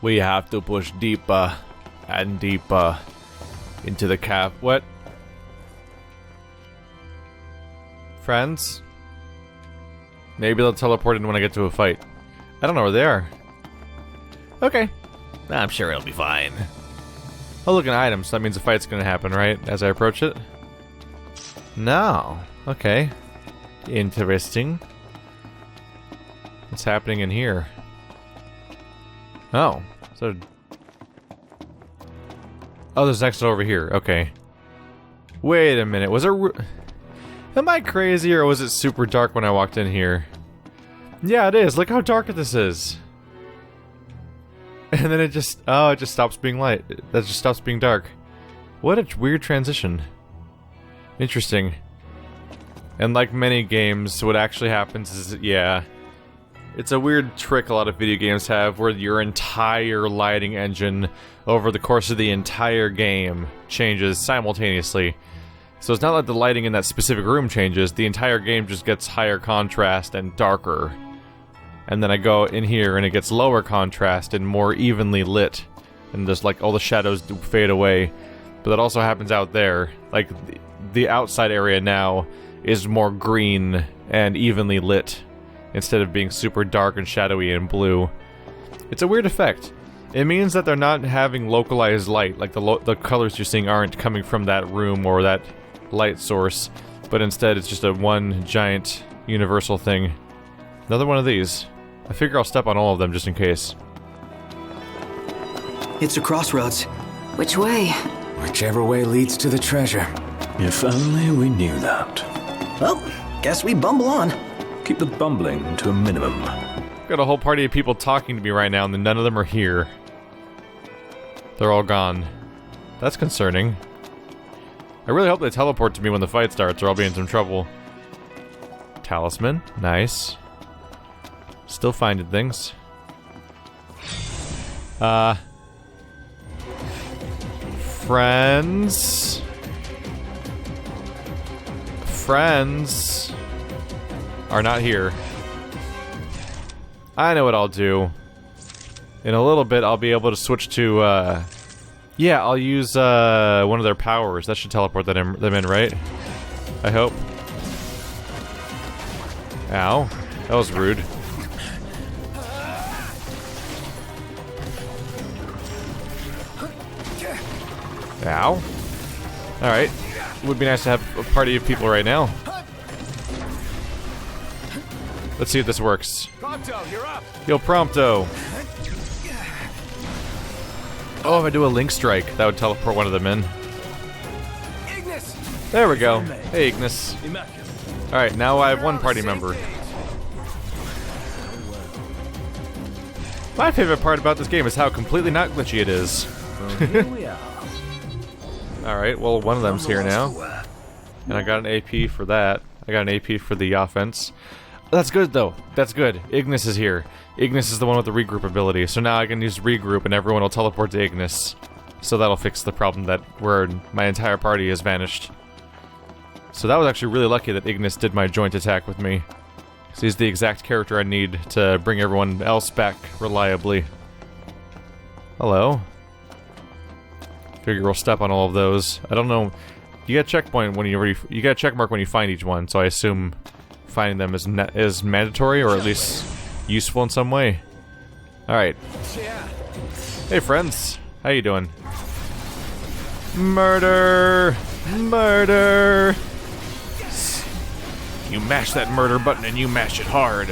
We have to push deeper and deeper into the cave. What? Friends? Maybe they'll teleport in when I get to a fight. I don't know where they are. Okay. I'm sure it'll be fine. Oh, look, an item, so that means a fight's gonna happen, right? As I approach it? No. Okay. Interesting. What's happening in here? Oh. So... Oh, there's an exit over here. Okay. Wait a minute. Was there... Am I crazy, or was it super dark when I walked in here? Yeah, it is. Look how dark this is. And then it just... Oh, it just stops being light. That just stops being dark. What a weird transition. Interesting. And like many games, what actually happens is... Yeah. It's a weird trick a lot of video games have, where your entire lighting engine over the course of the entire game changes simultaneously. So it's not like the lighting in that specific room changes, the entire game just gets higher contrast and darker. And then I go in here and it gets lower contrast and more evenly lit. And just like all the shadows fade away. But that also happens out there. Like the outside area now is more green and evenly lit, instead of being super dark and shadowy and blue. It's a weird effect. It means that they're not having localized light, like the colors you're seeing aren't coming from that room or that light source, but instead it's just a one giant universal thing. Another one of these. I figure I'll step on all of them just in case. It's a crossroads. Which way? Whichever way leads to the treasure. If only we knew that. Well, guess we bumble on. Keep the bumbling to a minimum. I've got a whole party of people talking to me right now, and then none of them are here. They're all gone. That's concerning. I really hope they teleport to me when the fight starts, or I'll be in some trouble. Talisman. Nice. Still finding things. Friends? Friends are not here. I know what I'll do. In a little bit, I'll be able to switch to, yeah, I'll use, one of their powers. That should teleport them in, right? I hope. Ow. That was rude. Ow. Alright. Would be nice to have a party of people right now. Let's see if this works. Prompto, you're up. Yo, Prompto. Oh, if I do a link strike, that would teleport one of them in. Ignis. There we go. Hey, Ignis. Alright, now I have one party member. My favorite part about this game is how completely not glitchy it is. Alright, well, one of them's here now. And I got an AP for that. I got an AP for the offense. That's good, though. That's good. Ignis is here. Ignis is the one with the regroup ability, so now I can use regroup and everyone will teleport to Ignis. So that'll fix the problem that where my entire party has vanished. So that was actually really lucky that Ignis did my joint attack with me. So he's the exact character I need to bring everyone else back reliably. Hello. Figure we'll step on all of those. I don't know. You get a checkpoint when you get a check mark when you find each one, so I assume finding them is mandatory or at least useful in some way. Alright. Hey friends. How you doing? Murder! Murder! You mash that murder button and you mash it hard.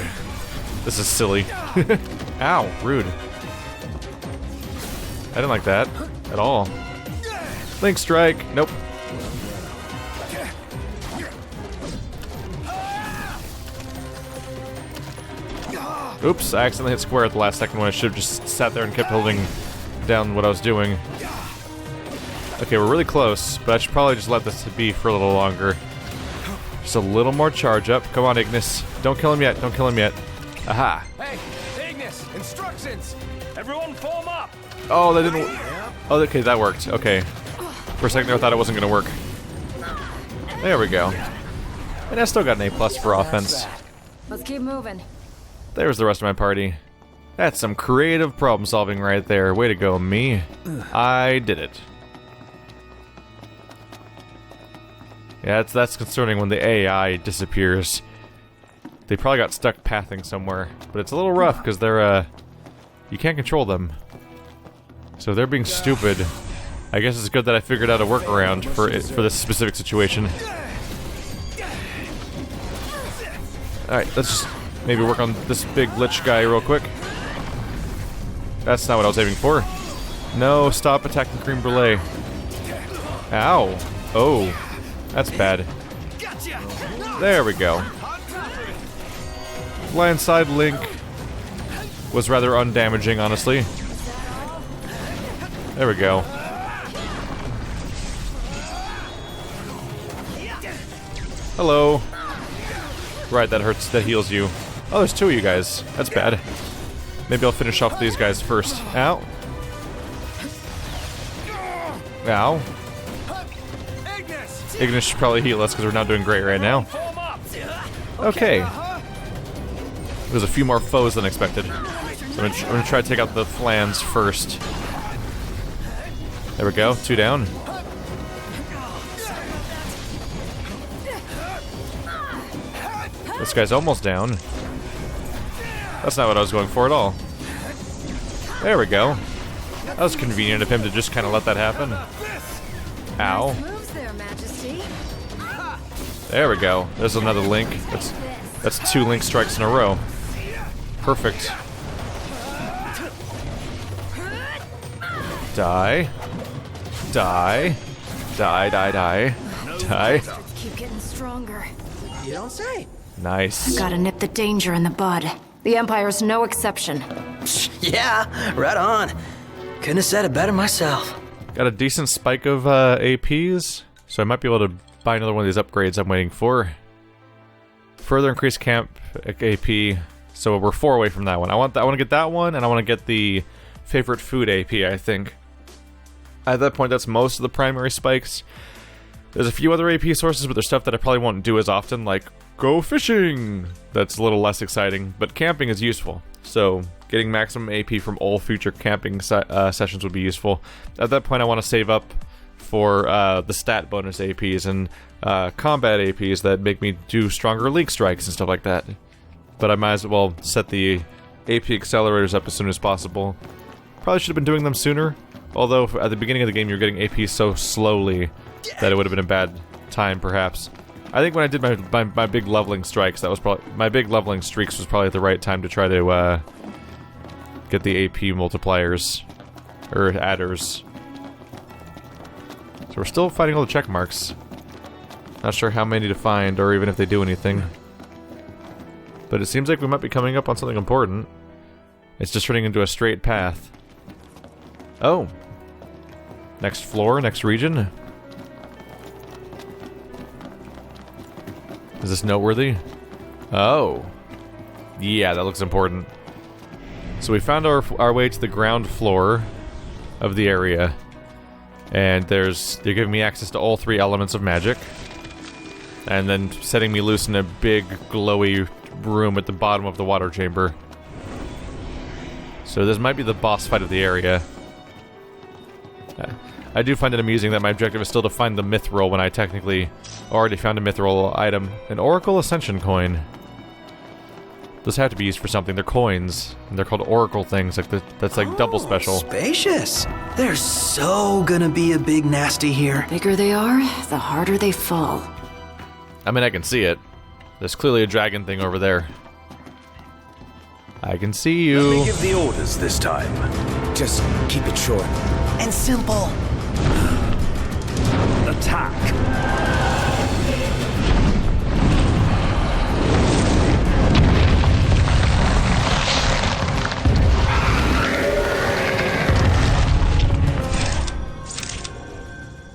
This is silly. Ow, rude. I didn't like that at all. Link strike. Nope. Oops, I accidentally hit square at the last second when I should have just sat there and kept holding down what I was doing. Okay, we're really close, but I should probably just let this be for a little longer. Just a little more charge up. Come on, Ignis. Don't kill him yet. Don't kill him yet. Aha. Hey, Ignis, instructions. Everyone form up. Oh, that didn't... Oh, okay, that worked. Okay. For a second there, I thought it wasn't going to work. There we go. And I still got an A+ for offense. Let's keep moving. There's the rest of my party. That's some creative problem solving right there. Way to go, me. I did it. Yeah, that's concerning when the AI disappears. They probably got stuck pathing somewhere, but it's a little rough because they're you can't control them. So they're being stupid. I guess it's good that I figured out a workaround for this specific situation. Alright, let's just maybe work on this big lich guy real quick. That's not what I was aiming for. No, stop attacking Cream Brulee. Ow. Oh, that's bad. There we go. Blindside Link was rather undamaging, honestly. There we go. Hello. Right, that hurts. That heals you. Oh, there's two of you guys. That's bad. Maybe I'll finish off these guys first. Ow. Ow. Ignis should probably heal us because we're not doing great right now. Okay. There's a few more foes than expected. So I'm gonna try to take out the flans first. There we go. 2 down. This guy's almost down. That's not what I was going for at all. There we go. That was convenient of him to just kind of let that happen. Ow. There we go. There's another link. That's 2 link strikes in a row. Perfect. Die. Die. Die, die, die. Die. Keep getting stronger. You don't say. Nice. Gotta nip the danger in the bud. The Empire's no exception. Yeah, right on. Couldn't have said it better myself. Got a decent spike of APs, so I might be able to buy another one of these upgrades I'm waiting for. Further increase camp AP, so we're 4 away from that one. I want to get that one, and I want to get the favorite food AP, I think. At that point, that's most of the primary spikes. There's a few other AP sources, but there's stuff that I probably won't do as often, like go fishing! That's a little less exciting, but camping is useful. So getting maximum AP from all future camping sessions would be useful. At that point, I want to save up for the stat bonus APs and combat APs that make me do stronger leak strikes and stuff like that. But I might as well set the AP accelerators up as soon as possible. Probably should have been doing them sooner, although at the beginning of the game you're getting AP so slowly that it would have been a bad time, perhaps. I think when I did my big leveling strikes, that was probably my big leveling streaks was probably the right time to try to get the AP multipliers or adders. So we're still fighting all the check marks. Not sure how many to find or even if they do anything. But it seems like we might be coming up on something important. It's just turning into a straight path. Oh. Next floor, next region. Is this noteworthy? Oh. Yeah, that looks important. So we found our way to the ground floor of the area. And they're giving me access to all 3 elements of magic. And then setting me loose in a big, glowy room at the bottom of the water chamber. So this might be the boss fight of the area. I do find it amusing that my objective is still to find the mithril when I technically already found a mithril item. An Oracle Ascension coin. Those have to be used for something. They're coins. And they're called Oracle things. That's like double special. Spacious. There's so gonna be a big nasty here. Bigger they are, the harder they fall. I mean, I can see it. There's clearly a dragon thing over there. I can see you. Let me give the orders this time. Just keep it short. And simple. Attack!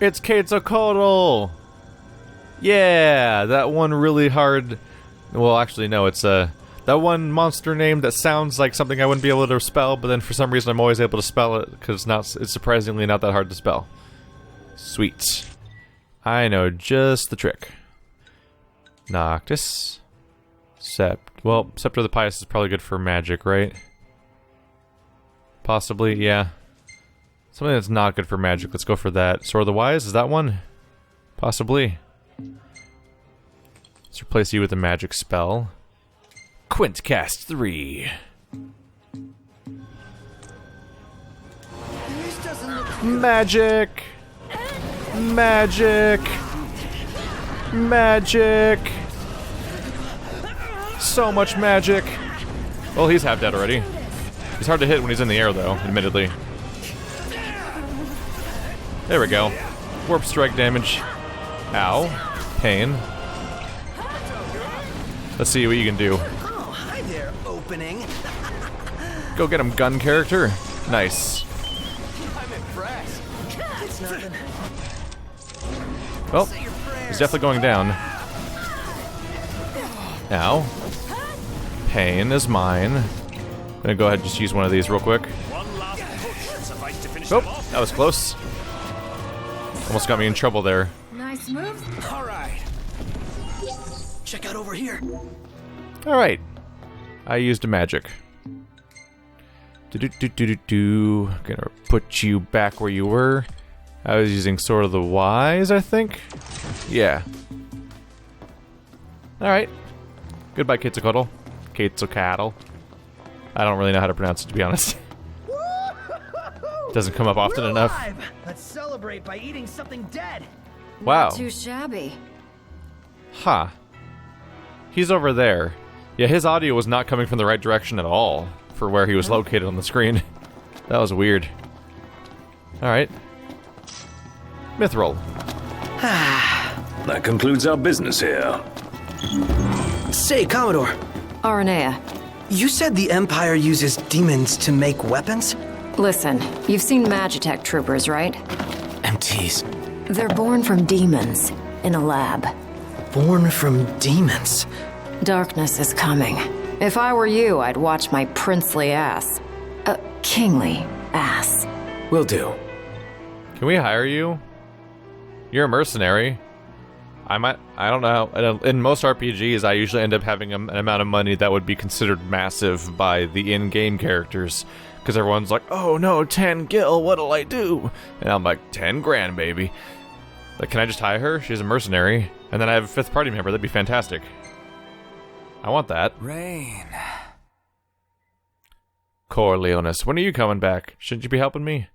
It's Quetzalcoatl! Yeah, that one really hard... Well, actually, no, it's that one monster name that sounds like something I wouldn't be able to spell, but then for some reason I'm always able to spell it, because it's surprisingly not that hard to spell. Sweet. I know just the trick. Noctis. Well, Scepter of the Pious is probably good for magic, right? Possibly, yeah. Something that's not good for magic. Let's go for that. Sword of the Wise, is that one? Possibly. Let's replace you with a magic spell. Quint cast 3. Magic! Magic! Magic! So much magic! Well, he's half dead already. He's hard to hit when he's in the air, though, admittedly. There we go. Warp strike damage. Ow. Pain. Let's see what you can do. Oh, hi there, opening. Go get him, gun character. Nice. I'm impressed. It's nothing. Well, he's definitely going down. Ow. Pain is mine. Gonna go ahead and just use one of these real quick. One last push suffice to finish Oh, them off. that was close. Almost got me in trouble there. Nice moves. All right. Check out over here. Alright. I used a magic. Do-do-do-do-do-do. Gonna put you back where you were. I was using Sword of the Wise, I think? Yeah. Alright. Goodbye, Quetzalcoatl. Quetzalcoatl. I don't really know how to pronounce it, to be honest. Doesn't come up often enough. Let's celebrate by eating something dead. Wow. Not too shabby. Huh. He's over there. Yeah, his audio was not coming from the right direction at all for where he was located on the screen. That was weird. Alright. Mithril. That concludes our business here. Say, Commodore, Aranea, you said the Empire uses demons to make weapons? listen, you've seen Magitech troopers, right? MTs. They're born from demons in a lab. Born from demons. Darkness is coming. If I were you, I'd watch my princely ass. Kingly ass. Will do. Can we hire you? You're a mercenary. I don't know. In most RPGs, I usually end up having an amount of money that would be considered massive by the in-game characters. Because everyone's like, oh no, 10 gil, what'll I do? And I'm like, 10 grand, baby. Like, can I just hire her? She's a mercenary. And then I have a 5th party member. That'd be fantastic. I want that. Rain. Corleonis, when are you coming back? Shouldn't you be helping me?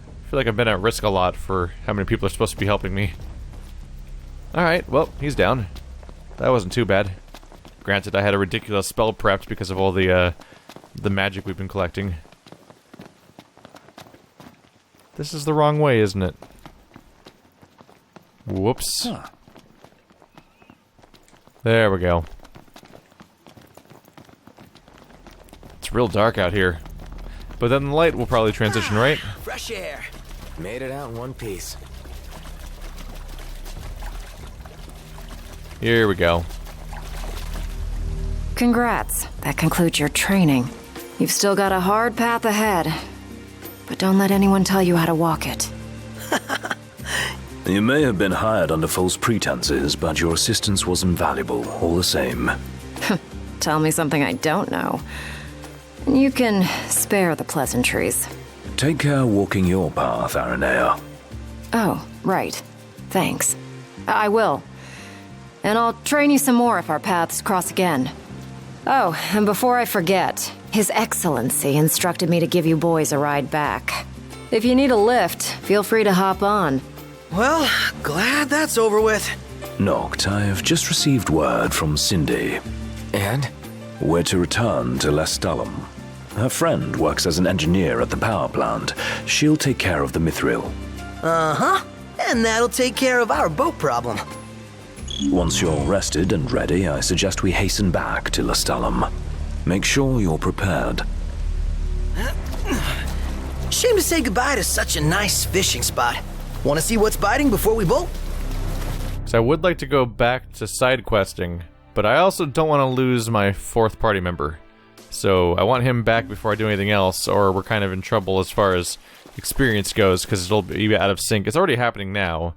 I feel like I've been at risk a lot for how many people are supposed to be helping me. Alright, well, he's down. That wasn't too bad. Granted, I had a ridiculous spell prepped because of all the magic we've been collecting. This is the wrong way, isn't it? Whoops. Huh. There we go. It's real dark out here. But then the light will probably transition, right? Fresh air. Made it out in one piece. Here we go. Congrats. That concludes your training. You've still got a hard path ahead. But don't let anyone tell you how to walk it. You may have been hired under false pretenses, but your assistance was invaluable, all the same. Tell me something I don't know. You can spare the pleasantries. Take care walking your path, Aranea. Oh, right. Thanks. I will. And I'll train you some more if our paths cross again. Oh, and before I forget, His Excellency instructed me to give you boys a ride back. If you need a lift, feel free to hop on. Well, glad that's over with. Noct, I have just received word from Cindy. And? We're to return to Lestalem. Her friend works as an engineer at the power plant. She'll take care of the mithril. Uh-huh. And that'll take care of our boat problem. Once you're rested and ready, I suggest we hasten back to Lestalem. Make sure you're prepared. Shame to say goodbye to such a nice fishing spot. Want to see what's biting before we bolt? So I would like to go back to side questing, but I also don't want to lose my 4th party member. So I want him back before I do anything else, or we're kind of in trouble as far as experience goes, because it'll be out of sync. It's already happening now.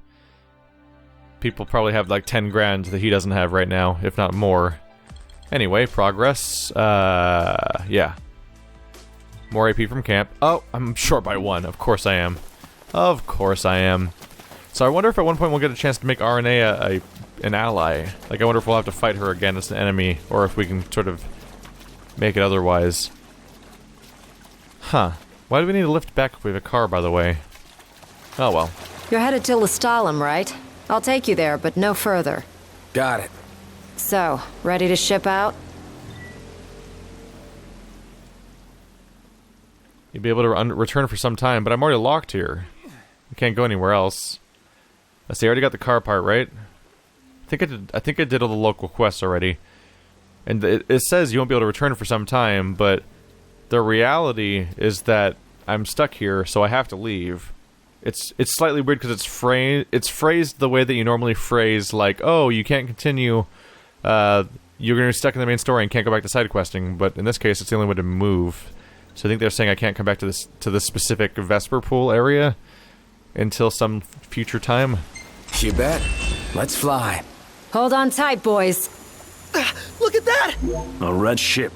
People probably have like 10 grand that he doesn't have right now, if not more. Anyway, progress. Yeah. More AP from camp. Oh, I'm short by 1. Of course I am. Of course I am. So I wonder if at one point we'll get a chance to make RNA an ally. Like, I wonder if we'll have to fight her again as an enemy, or if we can sort of make it otherwise. Huh. Why do we need to lift back if we have a car, by the way? Oh well. You're headed to Lestalem, right? I'll take you there, but no further. Got it. So, ready to ship out? You'll be able to return for some time, but I'm already locked here. I can't go anywhere else. I see, I already got the car part, right? I think I did all the local quests already. And it says you won't be able to return for some time, but the reality is that I'm stuck here, so I have to leave. It's slightly weird because it's phrased the way that you normally phrase, like, oh, you can't continue, you're gonna be stuck in the main story and can't go back to side questing, but in this case it's the only way to move. So I think they're saying I can't come back to this specific Vesper Pool area until some future time. You bet. Let's fly. Hold on tight, boys. Look at that! A red ship.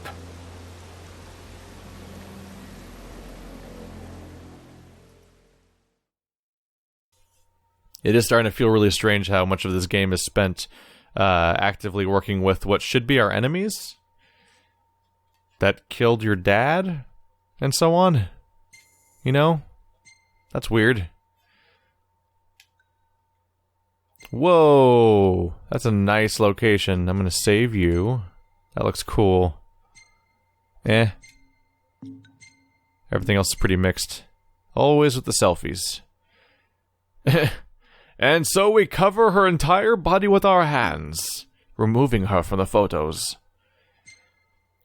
It is starting to feel really strange how much of this game is spent actively working with what should be our enemies that killed your dad and so on. You know? That's weird. Whoa! That's a nice location. I'm gonna save you. That looks cool. Eh. Everything else is pretty mixed. Always with the selfies. And so we cover her entire body with our hands, removing her from the photos.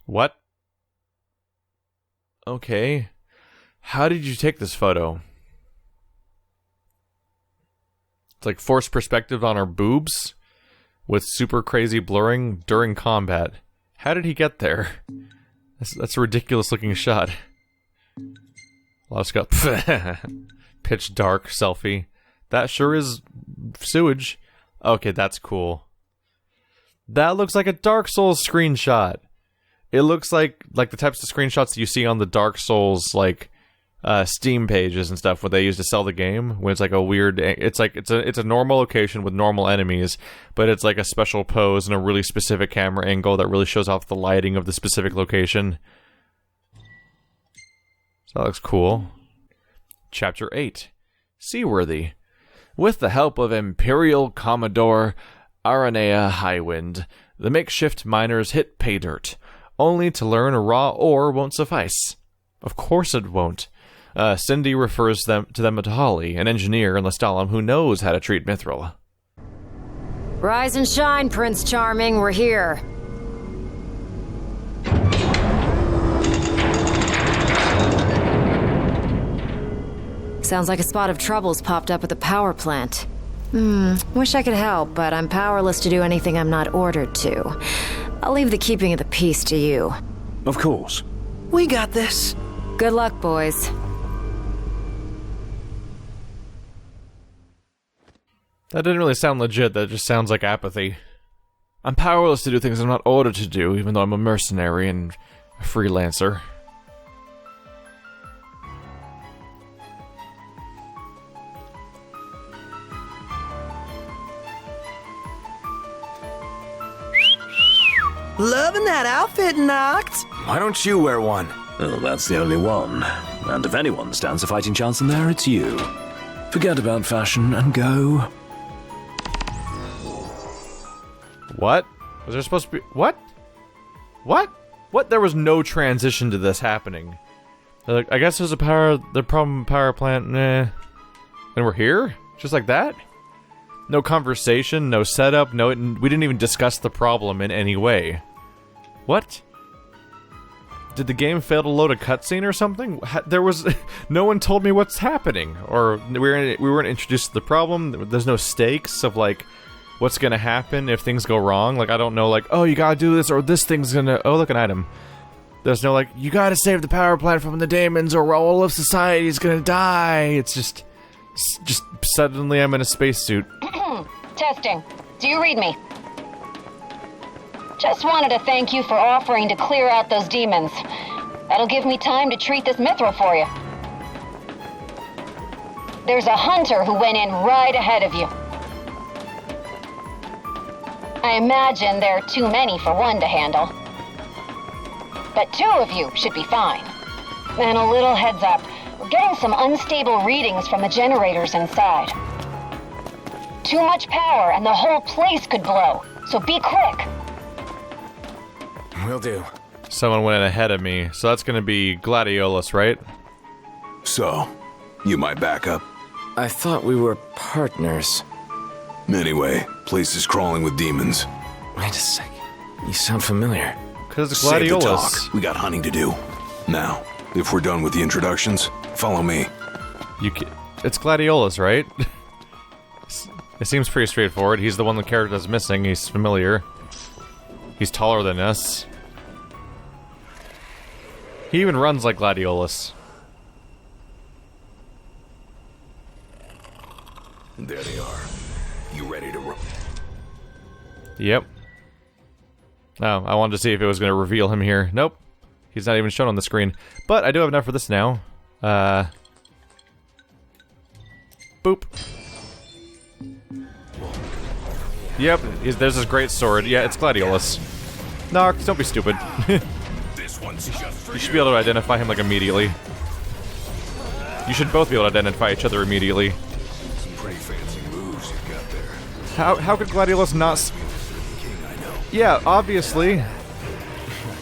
What? Okay. How did you take this photo? It's like forced perspective on her boobs with super crazy blurring during combat. How did he get there? That's a ridiculous looking shot. Lost got pitch dark selfie. That sure is sewage. Okay, that's cool. That looks like a Dark Souls screenshot. It looks like the types of screenshots you see on the Dark Souls like Steam pages and stuff where they use to sell the game. When it's like a weird, it's a normal location with normal enemies, but it's like a special pose and a really specific camera angle that really shows off the lighting of the specific location. So that looks cool. Chapter 8, Seaworthy. With the help of Imperial Commodore Aranea Highwind, the makeshift miners hit pay dirt, only to learn a raw ore won't suffice. Of course it won't. Cindy refers to them to Holly, an engineer in Lestalem who knows how to treat Mithril. Rise and shine, Prince Charming, we're here. Sounds like a spot of trouble's popped up at the power plant. Wish I could help, but I'm powerless to do anything I'm not ordered to. I'll leave the keeping of the peace to you. Of course. We got this. Good luck, boys. That didn't really sound legit, that just sounds like apathy. I'm powerless to do things I'm not ordered to do, even though I'm a mercenary and a freelancer. Loving that outfit, Noctis. Why don't you wear one? Well, that's the only one. And if anyone stands a fighting chance in there, it's you. Forget about fashion and go. What? Was there supposed to be... What? What? What? There was no transition to this happening. They're like, I guess there's the problem power plant, nah. And we're here? Just like that? No conversation, no setup, we didn't even discuss the problem in any way. What? Did the game fail to load a cutscene or something? There was... No one told me what's happening. Or we weren't introduced to the problem. There's no stakes of, like, what's gonna happen if things go wrong. Like, I don't know, like, oh, you gotta do this, or this thing's gonna... Oh, look, an item. There's no, like, you gotta save the power plant from the demons, or all of society's gonna die. It's just suddenly I'm in a spacesuit. Testing. Do you read me? Just wanted to thank you for offering to clear out those demons. That'll give me time to treat this mithril for you. There's a hunter who went in right ahead of you. I imagine there are too many for one to handle. But 2 of you should be fine. And a little heads up, we're getting some unstable readings from the generators inside. Too much power and the whole place could blow, so be quick. Will do. Someone went in ahead of me, so that's gonna be Gladiolus, right? So, you my backup? I thought we were partners. Anyway, place is crawling with demons. Wait a second. You sound familiar. Because it's Save the Gladiolus. talk. We got hunting to do. Now, if we're done with the introductions, follow me. It's Gladiolus, right? It seems pretty straightforward. He's the one the character that's missing. He's familiar. He's taller than us. He even runs like Gladiolus. There they are. You ready to run? Yep. Oh, I wanted to see if it was going to reveal him here. Nope. He's not even shown on the screen. But I do have enough for this now. Boop. Yep, there's this great sword. Yeah, it's Gladiolus. Noct, don't be stupid. This one's just for You should be able to identify him, like, immediately. You should both be able to identify each other immediately. Some pretty fancy moves you got there. How could Gladiolus not... King, I know. Yeah, obviously. Not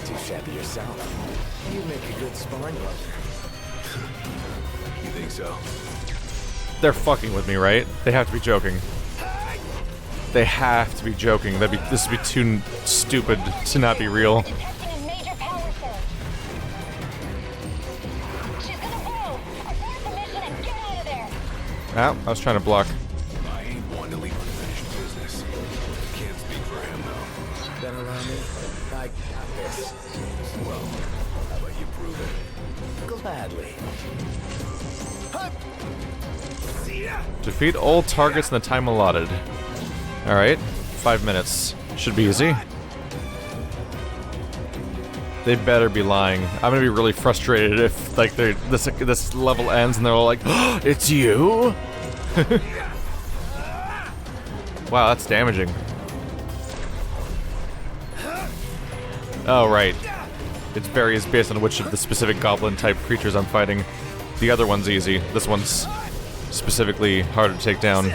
too shabby yourself. You make a good sparring partner. You think so? They're fucking with me, right? They have to be joking. They have to be joking. This would be too stupid to not be real. Detecting a major power surge. She's gonna blow. Abort the mission and get out of there. Ah, I was trying to block. I ain't one to leave unfinished business. Can't speak for him, though. Been around me? I got this. Well, how about you prove it? Gladly. Defeat all targets in the time allotted. Alright, 5 minutes. Should be easy. They better be lying. I'm gonna be really frustrated if, like, this level ends and they're all like, oh, it's you? Wow, that's damaging. Oh, right. It varies based on which of the specific goblin-type creatures I'm fighting. The other one's easy. This one's specifically harder to take down.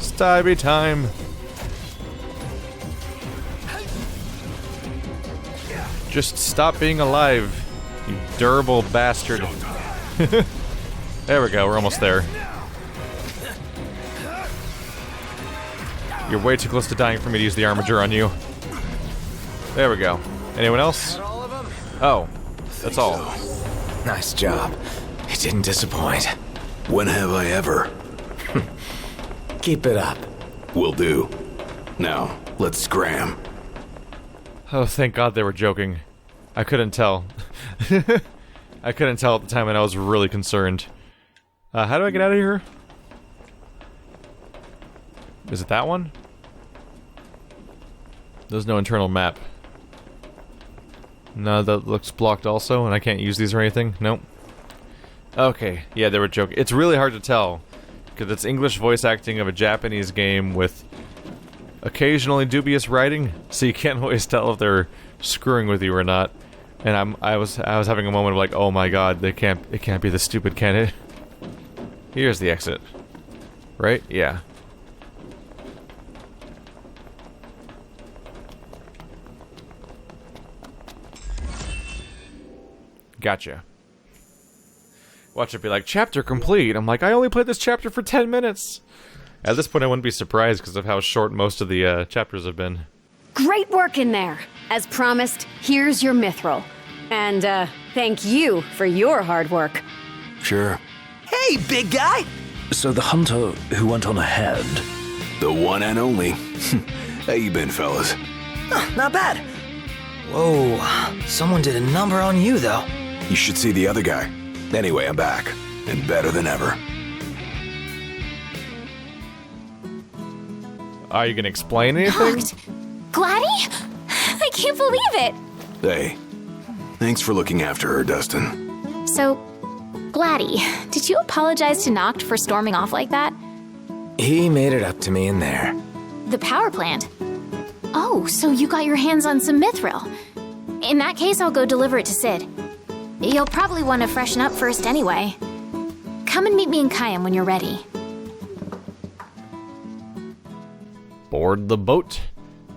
Stabby time. Just stop being alive, you durable bastard. There we go, we're almost there. You're way too close to dying for me to use the armature on you. There we go. Anyone else? Oh, that's all. Nice job. It didn't disappoint. When have I ever? Keep it up. Will do. Now, let's scram. Oh, thank God they were joking. I couldn't tell. I couldn't tell at the time and I was really concerned. How do I get out of here? Is it that one? There's no internal map. No, that looks blocked also, and I can't use these or anything? Nope. Okay, yeah, they were joking. It's really hard to tell, because it's English voice acting of a Japanese game with occasionally dubious writing, so you can't always tell if they're screwing with you or not. And I was having a moment of like, oh my God, it can't be this stupid, can it? Here's the exit. Right? Yeah. Gotcha. Watch it be like, chapter complete. I'm like, I only played this chapter for 10 minutes. At this point, I wouldn't be surprised because of how short most of the chapters have been. Great work in there. As promised, here's your mithril. And, thank you for your hard work. Sure. Hey, big guy! So the hunter who went on ahead... The one and only. How you been, fellas? Not bad. Whoa, someone did a number on you, though. You should see the other guy. Anyway, I'm back, and better than ever. Are you gonna explain anything? Knocked? Gladdy? I can't believe it! Hey, thanks for looking after her, Dustin. So, Gladdy, did you apologize to Noct for storming off like that? He made it up to me in there. The power plant? Oh, so you got your hands on some mithril. In that case, I'll go deliver it to Sid. You'll probably want to freshen up first anyway. Come and meet me in Kayam when you're ready. Board the boat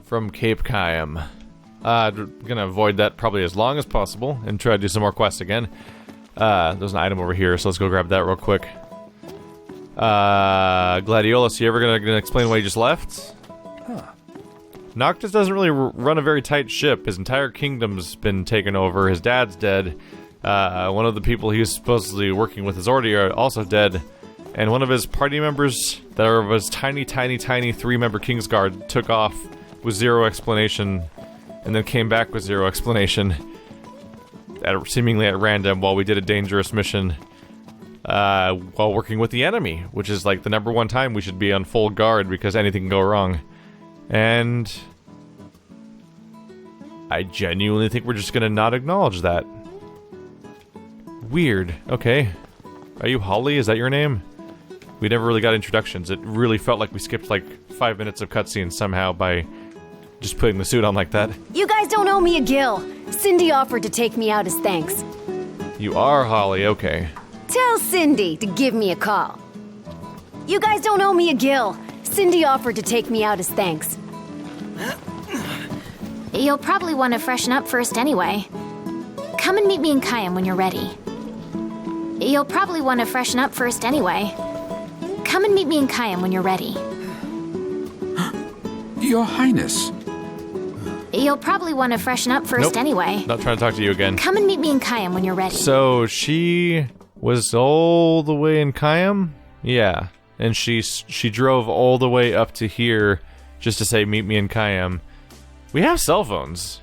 from Cape Kayam. Gonna avoid that probably as long as possible and try to do some more quests again. There's an item over here, so let's go grab that real quick. Gladiolus, you ever gonna explain why you just left? Noctis doesn't really run a very tight ship. His entire kingdom's been taken over. His dad's dead. One of the people he was supposedly working with is already also dead. And one of his party members that was tiny 3-member Kingsguard took off with zero explanation and then came back with zero explanation seemingly at random while we did a dangerous mission while working with the enemy, which is like the #1 time we should be on full guard because anything can go wrong. And I genuinely think we're just gonna not acknowledge that. Weird. Okay. Are you Holly? Is that your name? We never really got introductions. It really felt like we skipped like 5 minutes of cutscenes somehow by just putting the suit on like that. You guys don't owe me a gill. Cindy offered to take me out as thanks. You are Holly, okay. Tell Cindy to give me a call. You guys don't owe me a gill. Cindy offered to take me out as thanks. You'll probably want to freshen up first anyway. Come and meet me in Kayam when you're ready. You'll probably want to freshen up first anyway. Come and meet me in Kayam when you're ready. Your Highness. You'll probably want to freshen up first anyway. Not trying to talk to you again. Come and meet me in Kayam when you're ready. So she was all the way in Kayam? Yeah. And she drove all the way up to here just to say meet me in Kayam. We have cell phones.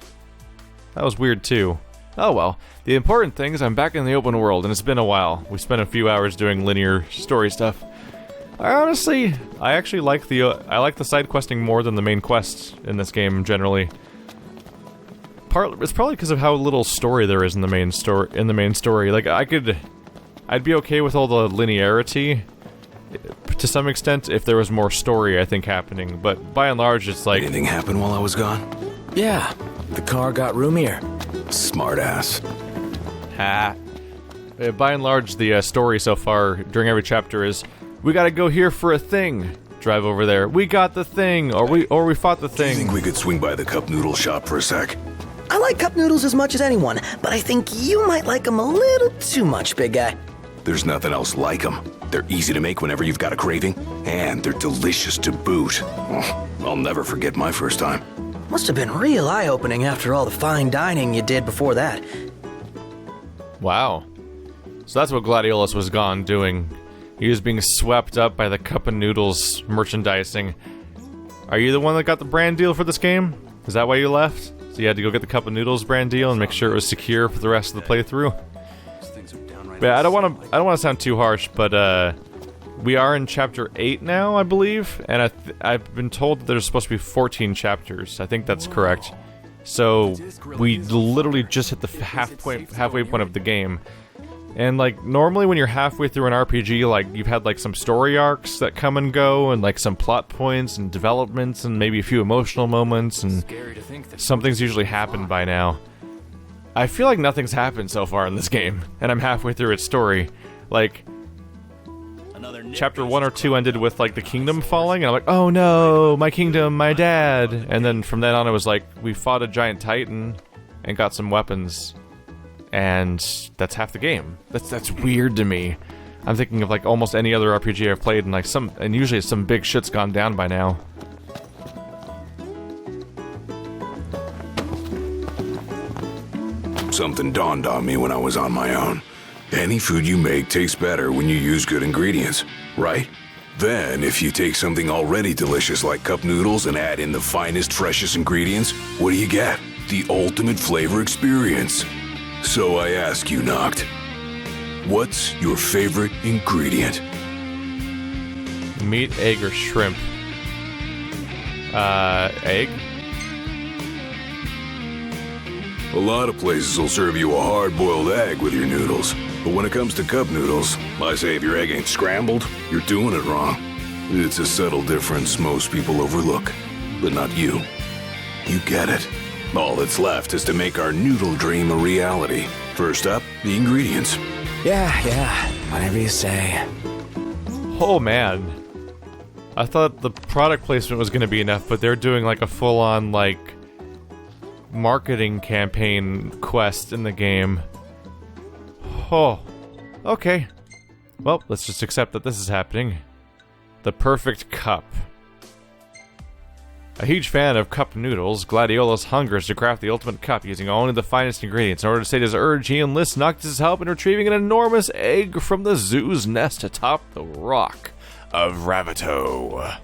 That was weird too. Oh well. The important thing is I'm back in the open world and it's been a while. We spent a few hours doing linear story stuff. I actually like the side questing more than the main quests in this game generally. It's probably because of how little story there is in the main story. Like I'd be okay with all the linearity to some extent if there was more story, I think, happening. But by and large, it's like anything happened while I was gone? Yeah, the car got roomier. Smartass. Ha. By and large, the story so far during every chapter is we gotta go here for a thing. Drive over there. We got the thing, or we fought the thing. Do you think we could swing by the cup noodle shop for a sec? I like cup noodles as much as anyone, but I think you might like them a little too much, big guy. There's nothing else like them. They're easy to make whenever you've got a craving, and they're delicious to boot. Oh, I'll never forget my first time. Must have been real eye-opening after all the fine dining you did before that. Wow. So that's what Gladiolus was gone doing. He was being swept up by the Cup of Noodles merchandising. Are you the one that got the brand deal for this game? Is that why you left? So you had to go get the Cup of Noodles brand deal and make sure it was secure for the rest of the playthrough? Yeah, I don't want to sound too harsh, but we are in chapter 8 now, I believe, and I've been told that there's supposed to be 14 chapters. I think that's correct. So we literally just hit the halfway point of the game. And like normally when you're halfway through an RPG, like you've had like some story arcs that come and go, and like some plot points and developments, and maybe a few emotional moments, and something's usually happened by now. I feel like nothing's happened so far in this game, and I'm halfway through its story. Like, chapter 1 or 2 ended with like the kingdom falling, and I'm like, oh no, my kingdom, my dad. And then from then on it was like, we fought a giant titan and got some weapons. And that's half the game. That's weird to me. I'm thinking of like almost any other RPG I've played, and like usually some big shit's gone down by now. Something dawned on me when I was on my own. Any food you make tastes better when you use good ingredients, right? Then, if you take something already delicious like cup noodles and add in the finest, freshest ingredients, what do you get? The ultimate flavor experience. So I ask you, Noct, what's your favorite ingredient? Meat, egg, or shrimp? Egg? A lot of places will serve you a hard-boiled egg with your noodles. But when it comes to cup noodles, I say if your egg ain't scrambled, you're doing it wrong. It's a subtle difference most people overlook. But not you. You get it. All that's left is to make our noodle dream a reality. First up, the ingredients. Yeah, whatever you say. Oh man. I thought the product placement was gonna be enough, but they're doing like a full-on, like, marketing campaign quest in the game. Oh. Okay. Well, let's just accept that this is happening. The perfect cup. A huge fan of cup noodles, Gladiolus hungers to craft the ultimate cup using only the finest ingredients. In order to sate his urge, he enlists Noctis' help in retrieving an enormous egg from the zoo's nest atop the rock of Ravito.